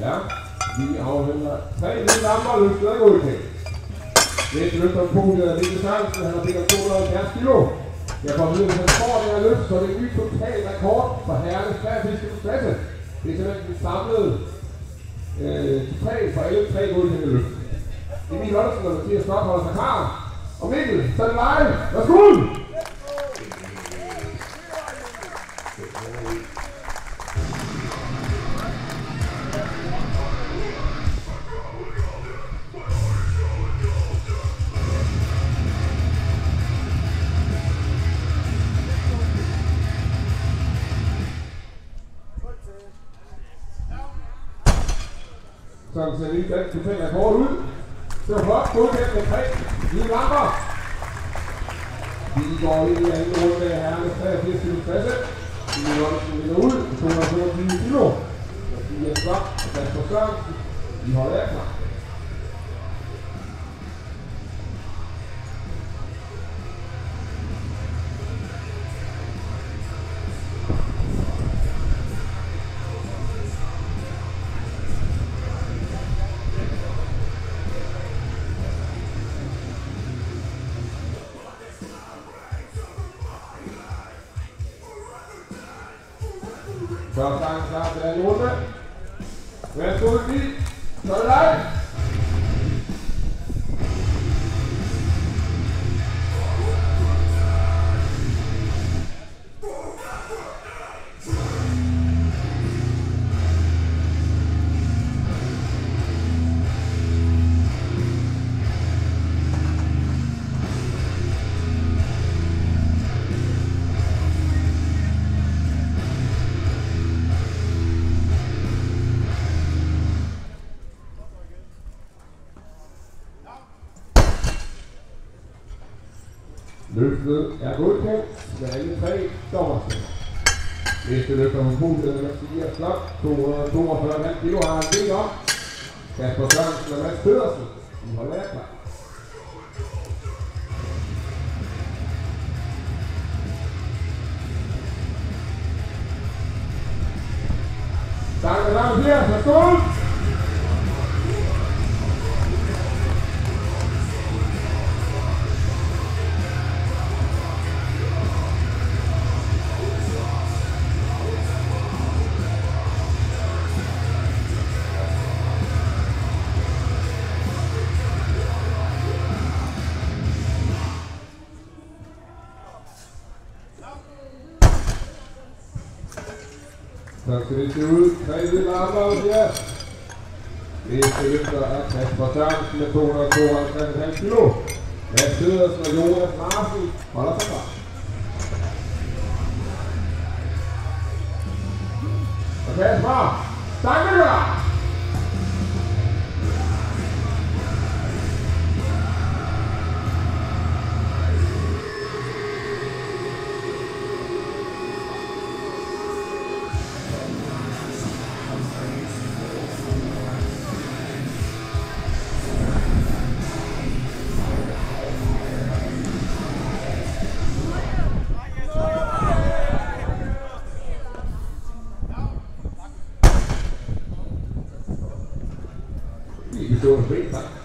Ja, vi afhælder 3 nye lamper og løfter af godkendt. Næste løfter på podiet er Mikkel Sørensen, han har delt 270 kilo. Jeg får videre, hvis han får det her løft, så er det en ny total rekord for herrenes 83 kilo klasse. Det er simpelthen den samlede total for alle 3 godkendte løft. Emil Ottesen og Mathias Stock holder sig klar. Og Mikkel, så er det live. Værsgo ud! Så ser lige den total rekord ud. Det var flot, godkendt med 3 nye lamper. Vi går ind i anden runde af herrenes 83 kilo klasse. Emil Ottesen vinder ud, 222 kilo. Mathias Stock og Kasper Sørensen, de holder af klar. Første gang klar til anden runde. Værsgo ud i. Så er det live. Løftet er godkendt med alle 3 dommerstemmer. Næste løfter på podiet er Mathias Stock, 242,5 kilo har han delt om. Kasper Sørensen og Mads Pedersen, de holder af klar. Tak med damen her, værsgo! Så skal det se ud. 3 hvide lamper her. Næste løfter er Kasper Sørensen med 252,5 kilo. Mads Pedersen og Jonas Larsen holder sig klar. Og Kasper, stanker!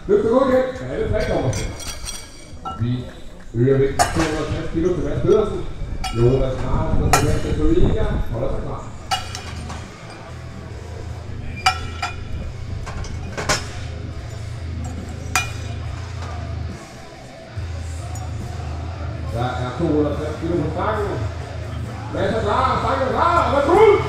Løfter godkendt med alle 3 dommerstemmer. Vi øger vægt 260 kilo til Mads Pedersen. Jonas Larsen og Sebastian Soliga holder sig klar. Der er 260 kilo på stangen. Mads er klar, stangen er klar, og værsgo ud!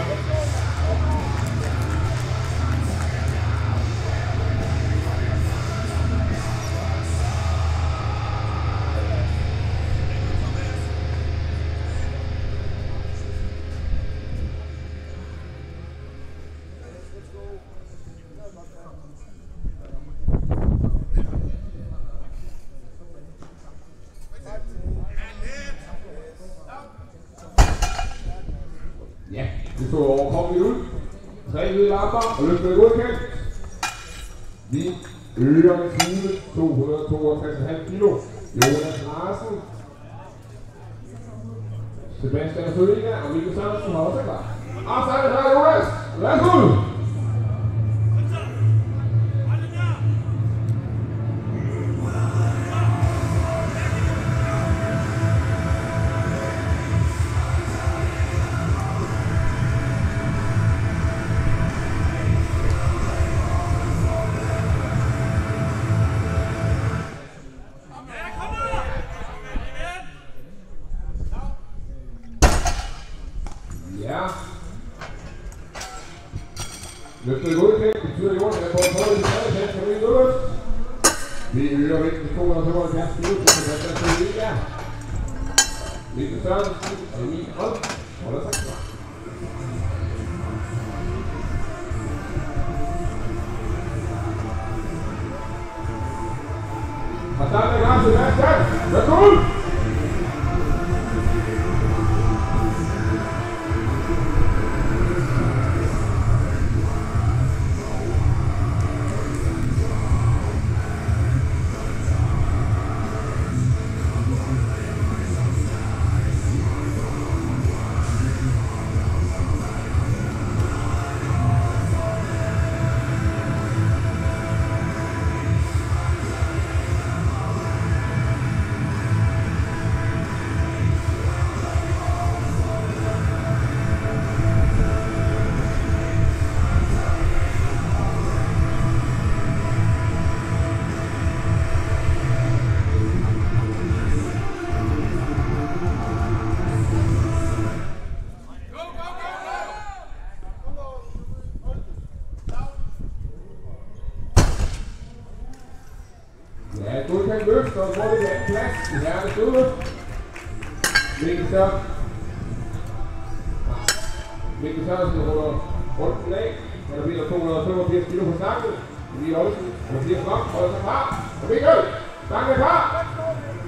Ja, det så overkommeligt ud. 3 hvide lamper og løfter det godkendt. Vi øger med fuglet 262,5 kilo. Jonas Larsen, Sebastian Soliga og Mikkel Sørensen holder sig klar. Og så er det her, Jonas. Værsgo! Ligger væk til 275 kilo, så kan der stå lige her. Mikkel Sørensen og Emil Holm holder sig klar. Og der er gang til Sebastian. Værsgo! Ja, godkendt løft, og hvor det er plads i herrens udløft. Mikkel Sørensen ruller rundt den af. Han er vidt 285 kilo på stangen. Emil Olsen, han bliver frem, holder sig klar. Og Mikkel, stangen er klar.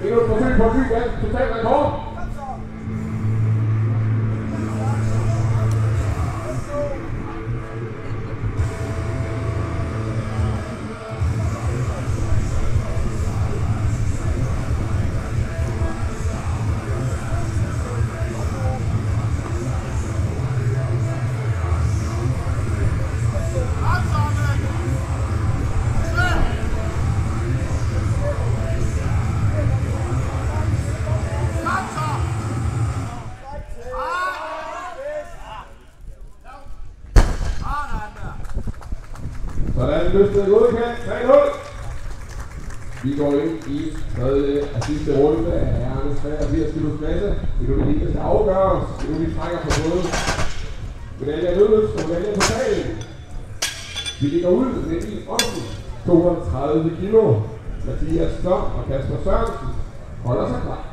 Mikkel forsøg på at bygge den totalt rekord. Sådan løftet godkendt, 3-0. Vi går ind i tredje og sidste runde af herrenes 83 kilo klasse. Det er nu det hele, der skal afgøres. Det er nu vi trækker på både medaljer nødløft og medaljer på talen. Vi ligger ud med Emil Olsen, 230 kilo. Mathias Blom og Kasper Sørensen holder sig klar.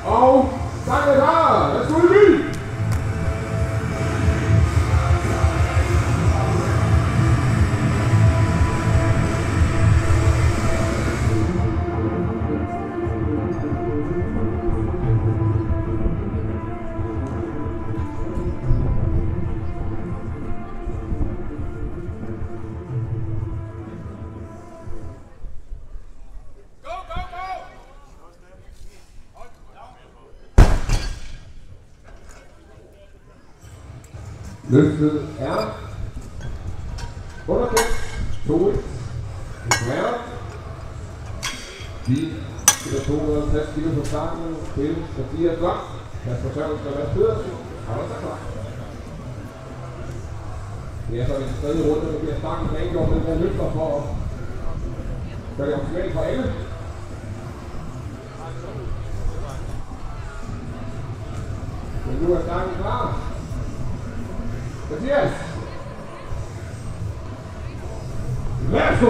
Og tak er klar. Værsgo Emil. Løftet er underkendt, 2-1, svært. Vi spiller 250 kilo på starten til Mathias Blom, Kasper Sørensen og Mads Pedersen, holder sig klar. Det er så den tredje runde, der bliver starten rengjort med den her løfter for at gøre det optimalt for alle. Men nu er starten klar. Mathias! Værsgo!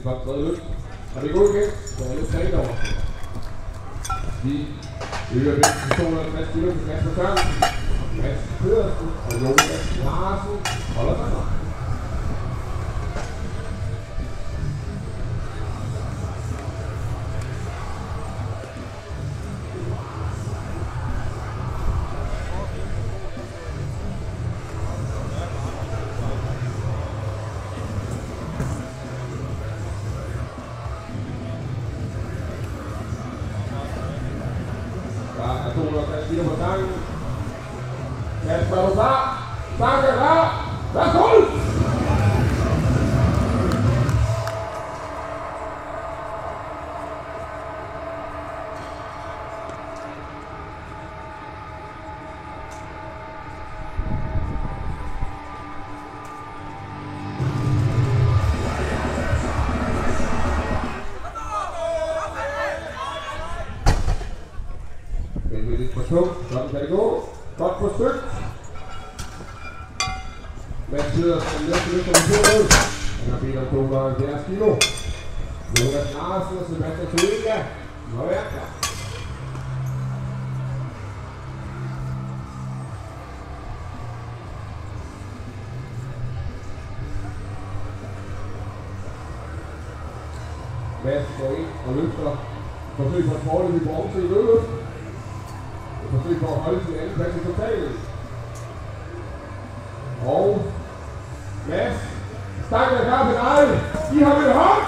Godt tredje løft. Og det er godkendt, så er lidt trænet over. Vi øger væk til 250 kilo til Kasper Sørensen, Mads Pedersen og Jonas Larsen holder sig klar. Stang er klar. Værsgo! Sådan kan det gå. Godt forsøgt. Mads sidder som næste løfter på 2 ud. Han har bedt om 270 kilo. Jonas Larsen og Sebastian Tuiga. Nå ja. Mads går ind og løfter. Forsøg på et forløb i bronze i løbet. Forsøg på at holde sin anden plads i totalen. Og Mads, stangen er klar til dig. I har vel hånd.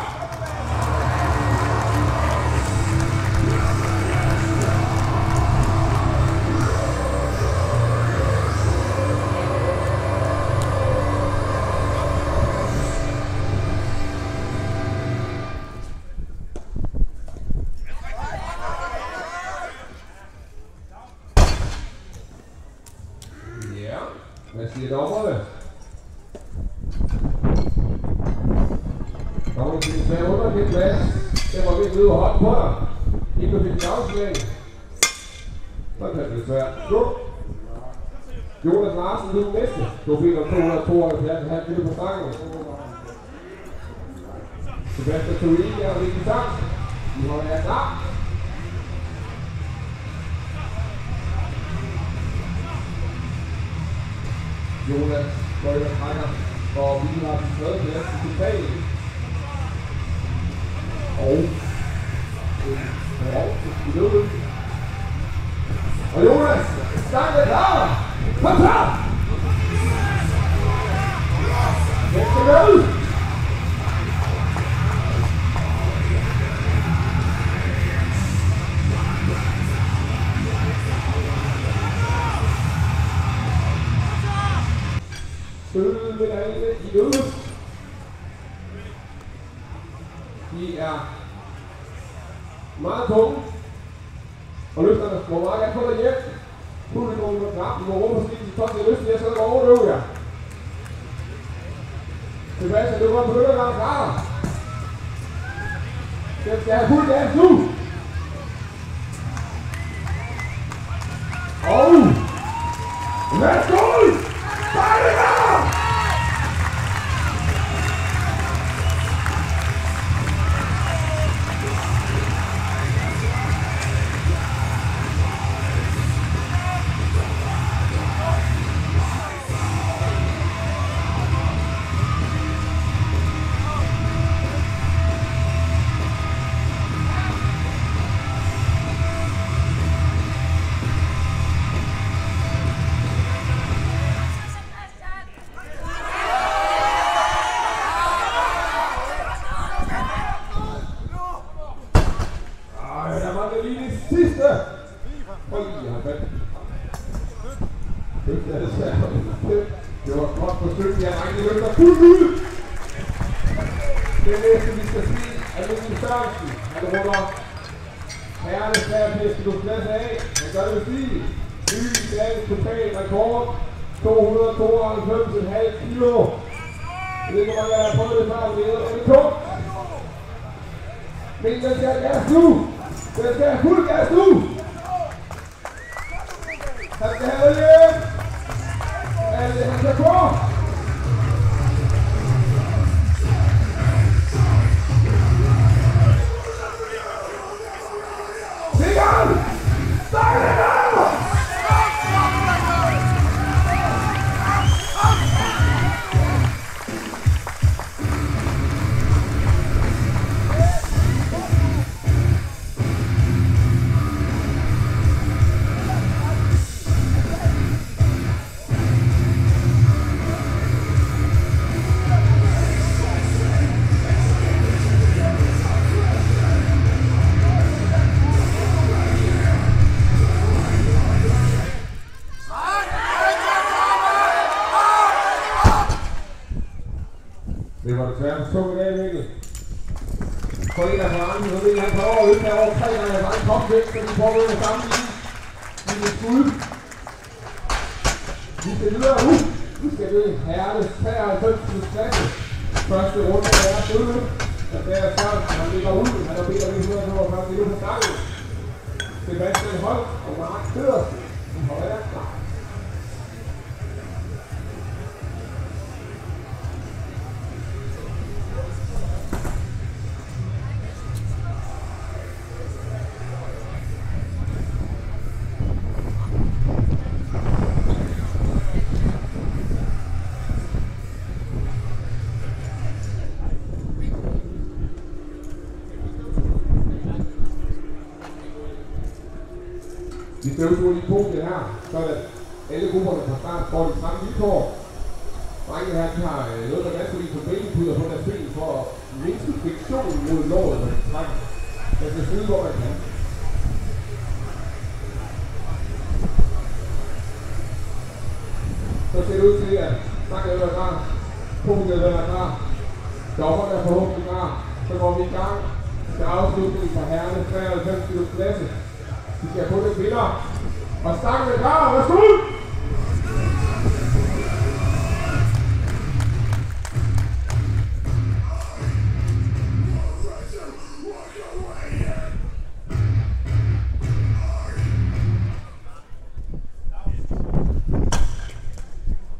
Hvad siger dommerne? Kommer du til en svær underkendt plads? Den var ved at løbe hånden på dig. Ikke du fik en afslag. Så kan det blive svært. Gå! Jonas Larsen, du er næste. Du fik om 272,5 kilo på stangen. Sebastian Tuiga og Rikke Saks. De holder jer klar. Jonas Bøjler trækker, og vi har den tredje plads i totalen. Og i løbet. Og Jonas, stangen er klar! Kom så! Den skal med! Sølvmedalje i løbet. De er meget tunge. Og løfterne må meget gerne få dig hjem. Publikum med knap, I må råbe og skrive til top til løften, jeg skal nok overløbe jer. Sebastian, du kommer på løbet, klar. Den skal have fuld gas nu. Og værsgo! Det var godt forsøgt, jeg regner løfter fuldt ud. Det næste, vi skal se, er Mikkel Sørensen. Han runder herrene sværpæske du plads af. Han gør det fint. Ny dansk total rekord. 292,5 kilo. Jeg ved ikke, hvor mange jeg har prøvet det før, men det er rigtig tungt. Men den skal have gas nu. Den skal have fuld gas nu. Han skal have hjem. Alle han skal på. Sigan! Start it out! Det var desværre for tungt i dag, Mikkel. For en af forandringen, så vil han tage over og øge herovre 3 gange af vejen kopvægt, så de prøver med samme lille skud. Vi skal videre ud. Vi skal ved Herles 93. klasse. Første runde er døde. Og der er Søren, han ligger ud. Han har bedt om 145 minutter på gangen. Sebastian Holt og Mark Pedersen. De holder der klar. Vi skal ud i punktet her, så at alle grupperne fra start får de samme vilkår. Drengene her, de har noget der vasker i på bælgepuder på deres ben for at mindske friktionen mod låret, når de trækker. Man skal skyde, hvor man kan. Så ser det ud til, at snakken er klar, punktet er klar, dommerne er forhåbentlig klar. Så går vi i gang. Vi skal afslutning fra herrene 93. klasse. Vi skal få det vinder. Og stangen er klar. Værsgo!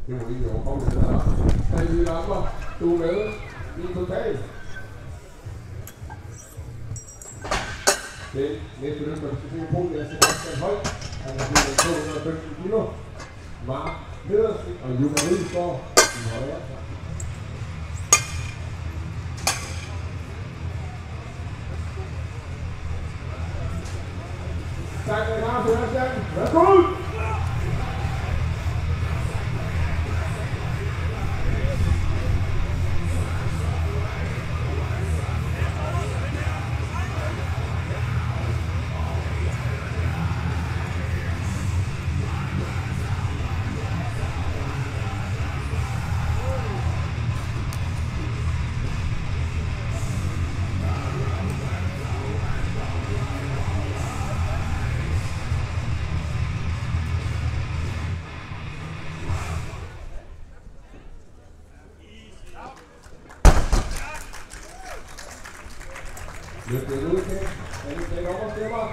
Det må lige overkomme det der. Tre nye lamper. Du er med. I total. Det næste løb, der skal se på, det er Sebastian Holt. Han har blevet 215 kilo. Mark Pedersen og Jumma Ridsgaard i højre. Tak for det, Sebastian. Værsgo! Løftet ud til. Han skal overstemmer.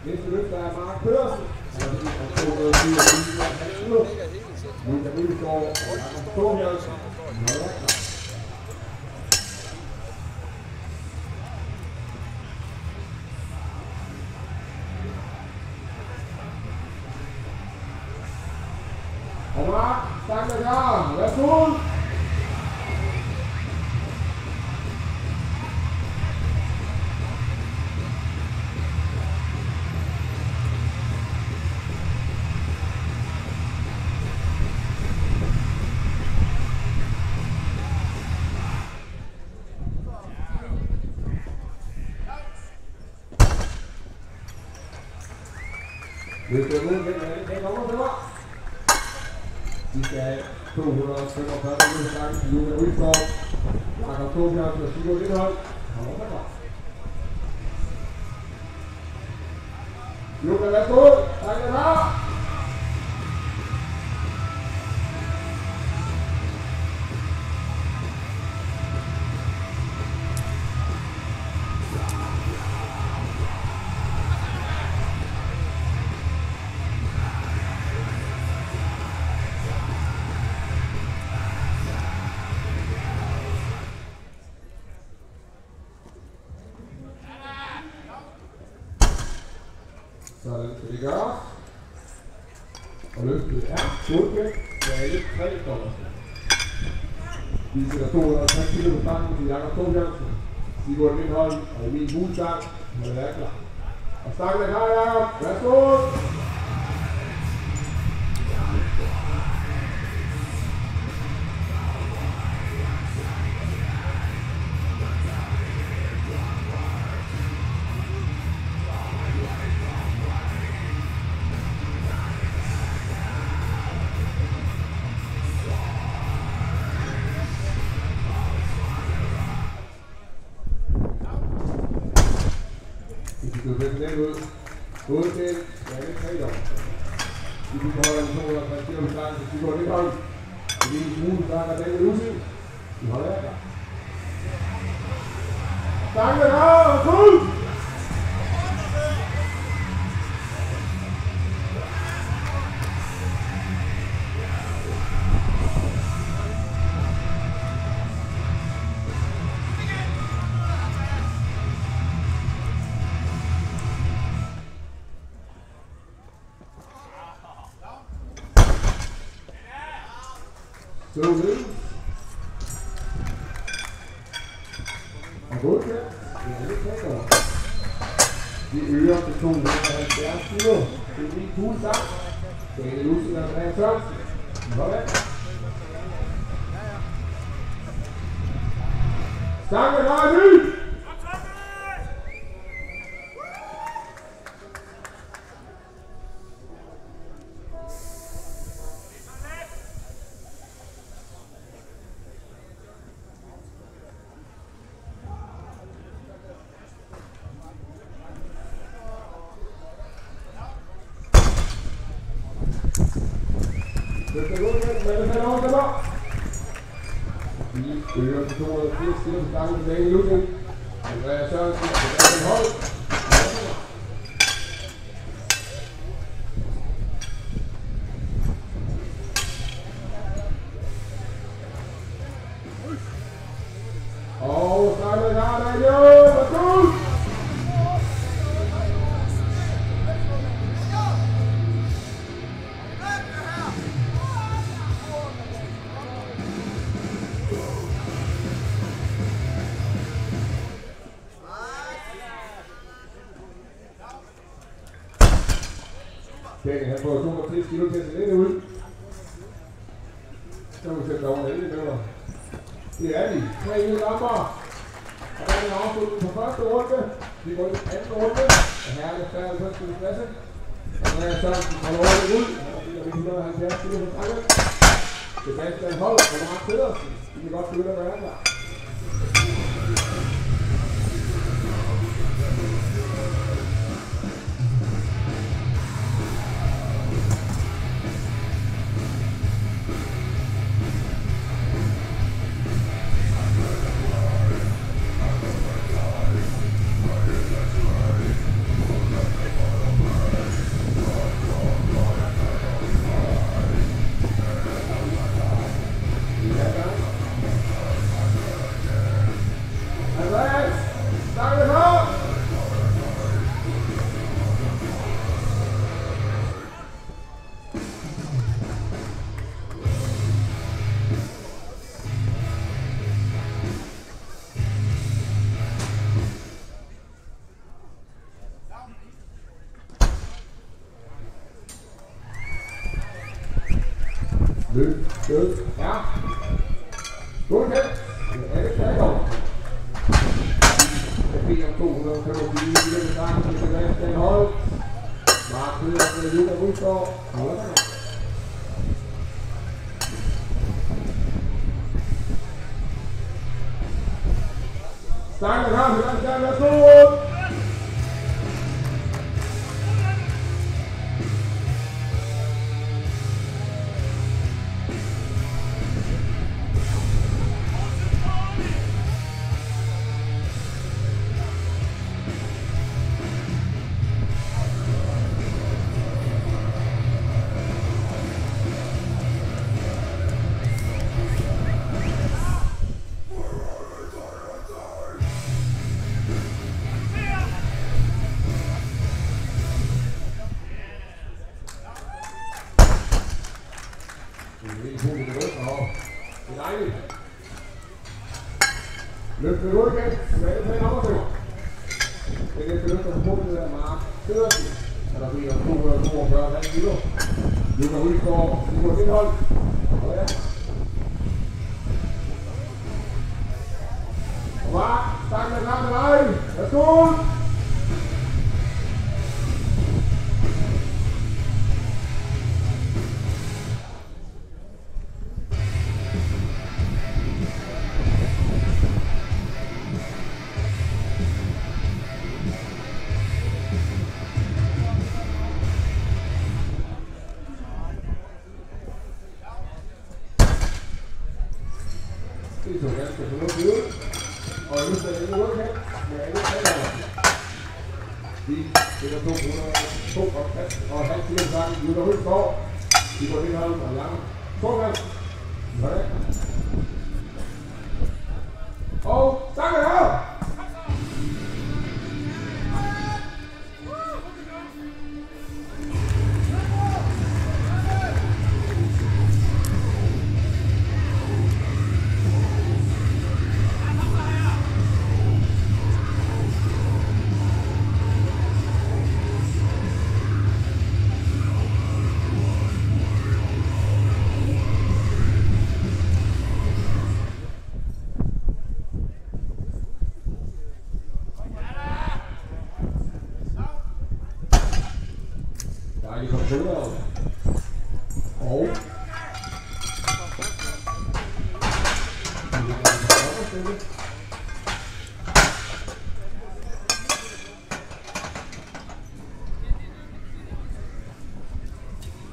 Næste løfter er Mark Pedersen. Han er lige fra 224 kilo. Nu kan vi gå over Stormjørnsen. Og Mark, stangen er klar. Værsgo! Vi skal ud med den nummer. Vi skal have 245 minutter gang til Jumma Ridsgaard. Jakob Torbjørnsen og Sigurd Lindholm. Kom op herfra. Jumma, værsgo. Tak er klar. Sådan skal vi gøre. Og løftet er godkendt med alle 3 dommer. Vi sætter 250 kilo på stangen til Jakob Torbjørnsen, Sigurd Lindholm og Emil Mulstang, når det er klar. Og stangen er klar, Jakob. Værsgo! lidt ud. Både til, ja, det er 3 år. De holder en 260 kilo slange, så de går lidt højt. Det er en smule, der er den udsigt. De holder af der. Stangen er fuld! Så ned. Og godkendt. Det er lidt tættere. Vi øger til 270 kilo. Det er lige cool sammen. Det er en udsigt af Andreas Sørensen. Sådan. Stangen er ny! Det skal gå igen, men det er over til mig. Vi øger til 280 kilo til stangen tilbage i lutning. Andreas Sørensen og Sebastian Holt. Og så er det Daniel Matthus. Benny, han får 280 kilo til at se lidt ud. Så må vi sætte over 11 minutter. Det er de. 3 nye lamper. Og der er en afslutning på første runde. Vi går i anden runde. Og her er det 53 kilo klasse. Andreas Sørensen holder over det ud. Han er 170 kilo på tanken. Sebastian Holt og Mark Pedersen. De kan godt begynde at være der. Løb, ja. Godkendt. Det er det klæder. Jeg beder om 225 kilo sammen til Sebastian Holt. Mark Pedersen og Lukas Rydsgaard. Holder der. Stangen her, Sebastian, værsgo! Det er dejligt. Løft med godkendt. Svage på en overfører. Det er det løfter på punktet af Mark Pedersen. Og der bliver 242,5 kilo. Lukas Rydsgaard. Lukas Indhold. Og ja. Og Mark. Stangen er klar med dig. Værsgo. Det så ganske fornuftigt ud. Og nu skal jeg ud her med alle taler. De spiller 2,5 kilo sammen. De er ude for. De går lidt holdt og langt. Sådan. Sådan. Og stangen her!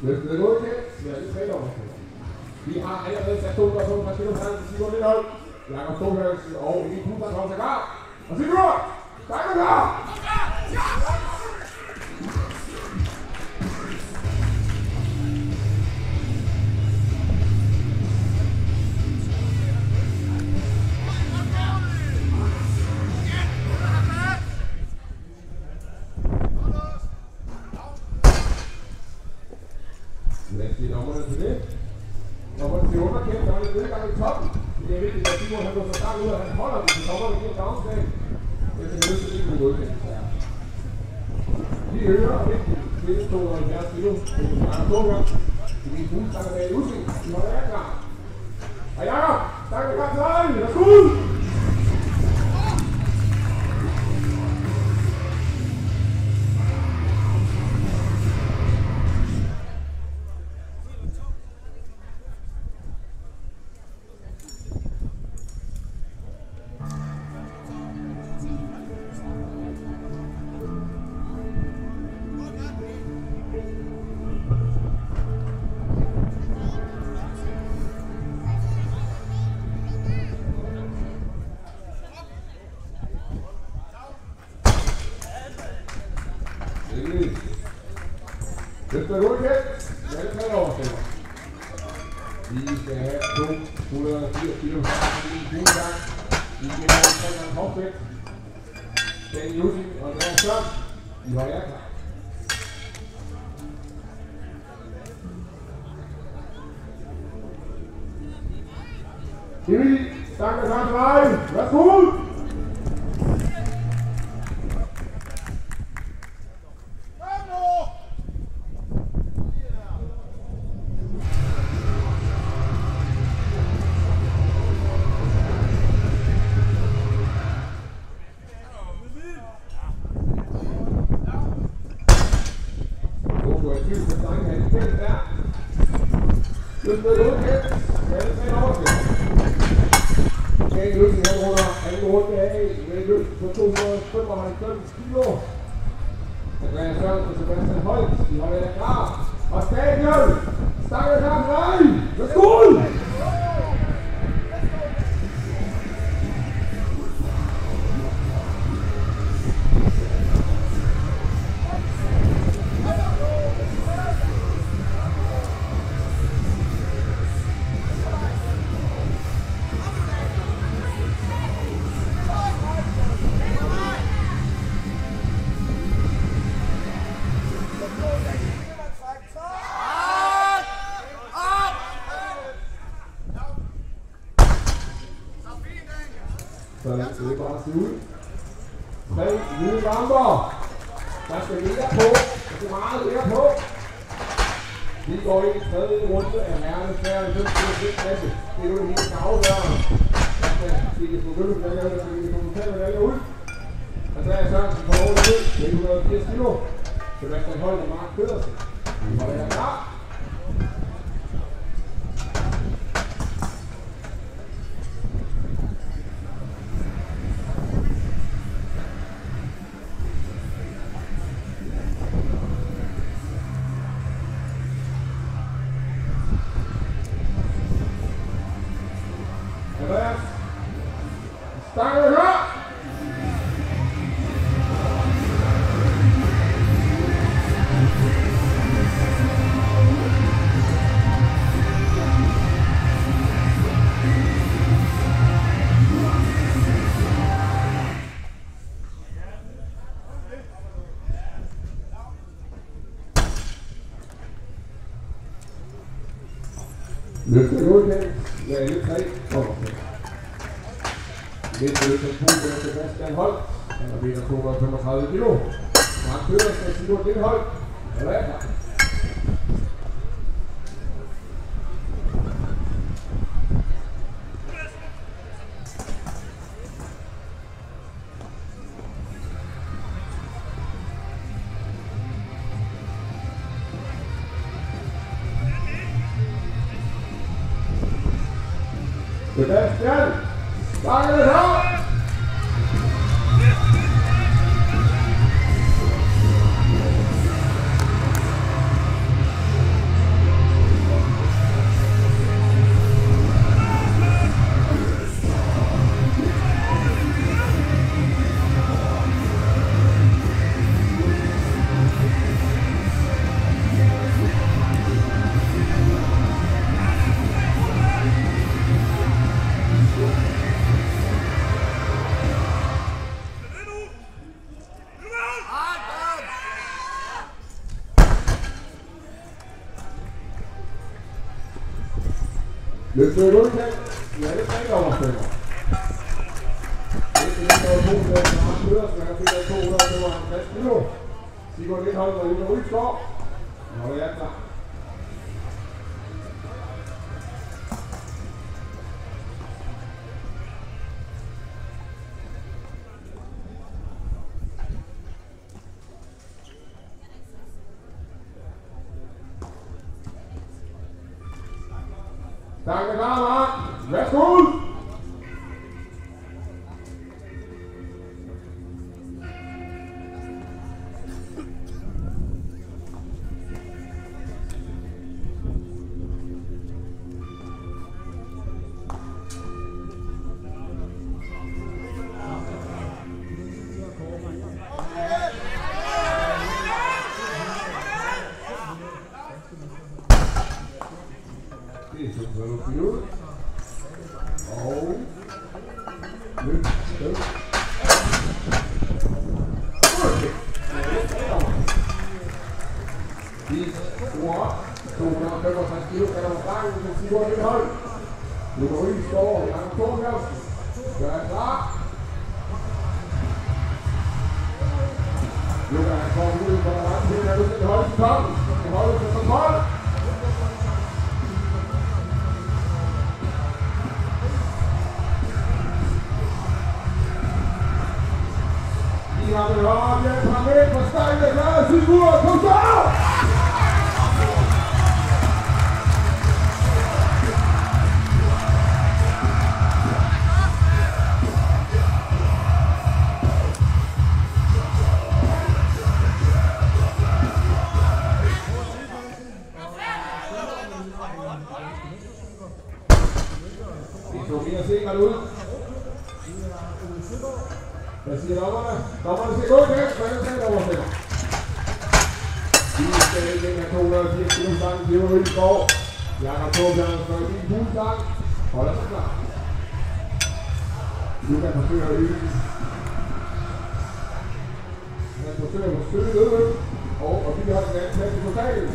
Og løftet er gået til. Vi har lige 3 år. Vi har allerede sat 2 fra Skilderfang til Sigurd Lindholm. Jakob Storhøjsen og Emil Kutter kommer til klar. Og Sigurd! Tak er klar! Lad os give dommerne til det. Dommerne til underkendt, der er lidt nedgang i toppen. Det er vigtigt, at Sigurd går så start ud, og han holder det til dommerne giver downslag. Det er nødt til ikke at godkende. Vi hører og vigtigt. Det er 270 kilo. Det er Jakob Storhøjsen. Det er min bus, der er bag udsigt. De holder jer klar. Og Jakob, tak er klar til dig. Lad os gå ud! Løfter er godkendt. Alle 3 overstemmer. Vi skal have 280 kilo i en gang. Vi skal have 3 gange hoftvægt. Den Jussi og den Søren. De holder jer klar. Emil, stangen er klar til dig. Værsgo! Løftet er godkendt. Alle 3 overstemmer. Kjell Løsning, han runder anden runde af med et løft på 295 kilo. Andreas Sørensen og Sebastian Holt, de holder jer klar. Og stadion, stangen klar til dig. Værsgo! Så det er bare at se ud. 3 nye lamper. Der skal mere på. Der skal meget mere på. Vi går ind i 3. runde af herrenes 95 klasse. Det er jo en helt afgørende. Vi kan få gødselmedaljer ud, og vi kan få totalmedaljer ud. Andreas Sørensen på over ud. 180 kilo. Sebastian Holt og Mark Pedersen. Vi holder jer klar. Andreas. Løfter godkendt. Alle 3 kommer til. Næste løfter på er Sebastian Holt. Han har bedt 235 kilo. Mark Pedersen og Sigurd Lindholt. Eller er klar. Sebastian, fange det her! Løfter godkendt. Alle 3 dommerstøtter. Næste løfter er på til Mark Pedersen. Han fik 255 kilo. Sigurd Lindholt og Line Rydsgaard. Nå, det er klar. Tak med klar, Mark. Værsgo ud! Det er sådan ud. Og løft. De store 265 kilo kan der fange til Sigurd Lindholt. Line Rydsgaard, Jakob Thorkjærsen. Gør er klar. Nu kan han komme ud for der langt til, at du skal holde til toppen. Du holder til kontrol. De har med hårdt hjælp fra midt på stejlet klar. Sigurd, kom så! Det så mere sikkert ud. Hvad siger dommerne? Dommerne siger godkendt, men jeg tager oversætter. Vi skal igen have 280 kilo stangen til Line Rydsgaard. Jakob Thorkjærsen for din bullstang. Holder sig klar. Nu kan forsøge at øge. Han forsøger at støtte løbet. Og vi har den anden plads i totalen.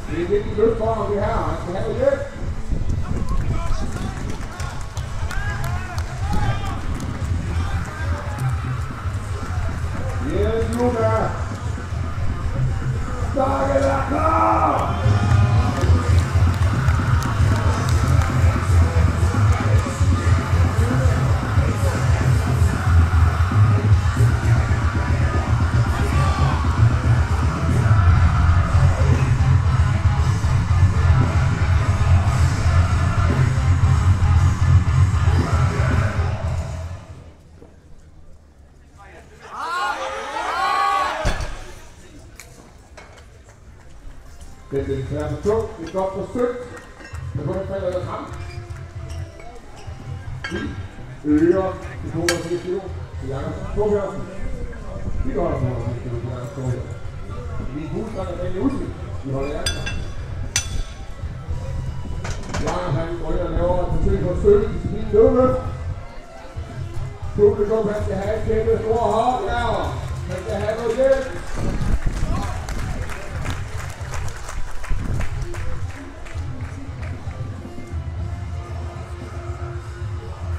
Det er en vigtig løb for ham det her. Han skal have hjælp. Jens Luka. Starket er klar! Det er desværre for tungt, det er godt for stødt, men kun en falder der frem. Vi øger til 280 kilo til Jakob Thorkjærsen. Vi holder 280 kilo til Jakob Thorkjærsen. Vi er bullstang af Daniel Ussel. Vi holder hjertet. Jakob han går ind og laver et forsøg på at støtte til sin løbet. Publikum han skal have et kæmpe store håndjærger. Han skal have noget hjælp.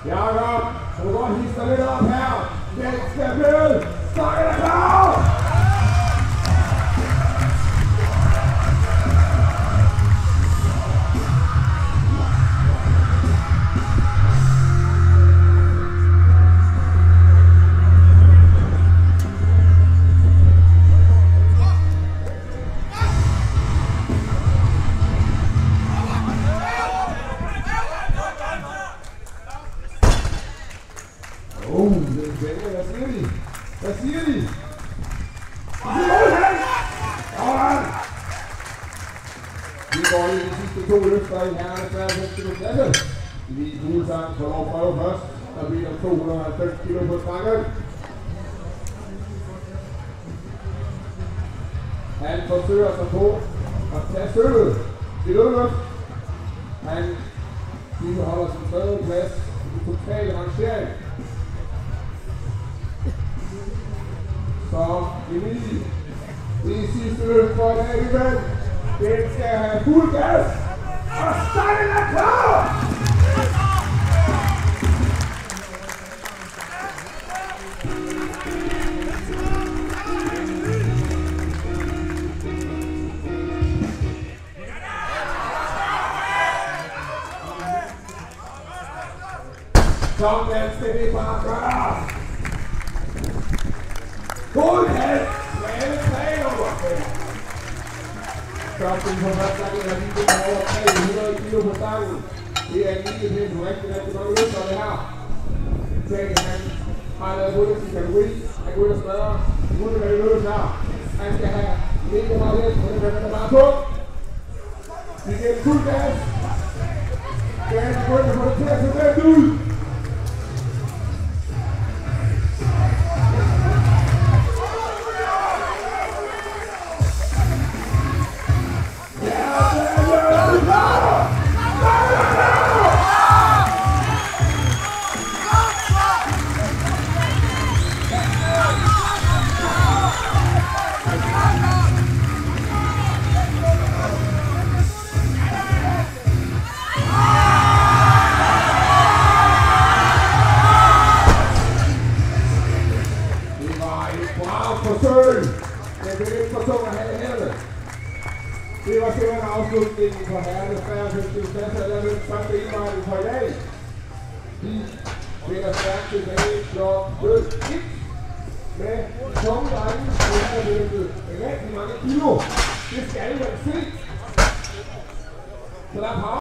Jakob, kan du godt hisse dig lidt op her. Den skal med. Så er der klar. Det er spændende. Hvad siger de? Hvad siger de? Vi går i de sidste 2 løfter i herrerne 93 kilo klasse. Lige Fuglsang får lov at prøve først. Der bliver 290 kilo på stangen. Han forsøger sig på at tage sølvet i løbet. Han holder sin 3. plads i total rangering. Så Emil, det sidste løb for dag i dag. Den skal have fuld gas, og starten er klar! Sådan skal det bare gøre! God held! Svane 3 over 5. Størsten på førstgangen er lige lidt over 300 kilo på stangen. Det er lige lidt rigtig mange løfter det her. Tænk, han har lavet hul i sin kategori. Han går ud og smadrer. Hullet er i løbet her. Han skal have mega meget hjælp, og det kan man bare på. Vi giver fuld gas. Gas er gået, og får det til at se nemt ud. Forsøg! Men det er ikke for tung at have herne. Det var simpelthen afslutningen på herrene 93 klasser af den første indvejning for i dag. De vender stærkt tilbage kl. 1 med tunge drenge. Det er løbet rigtig mange kilo. Det skal man se. Så der er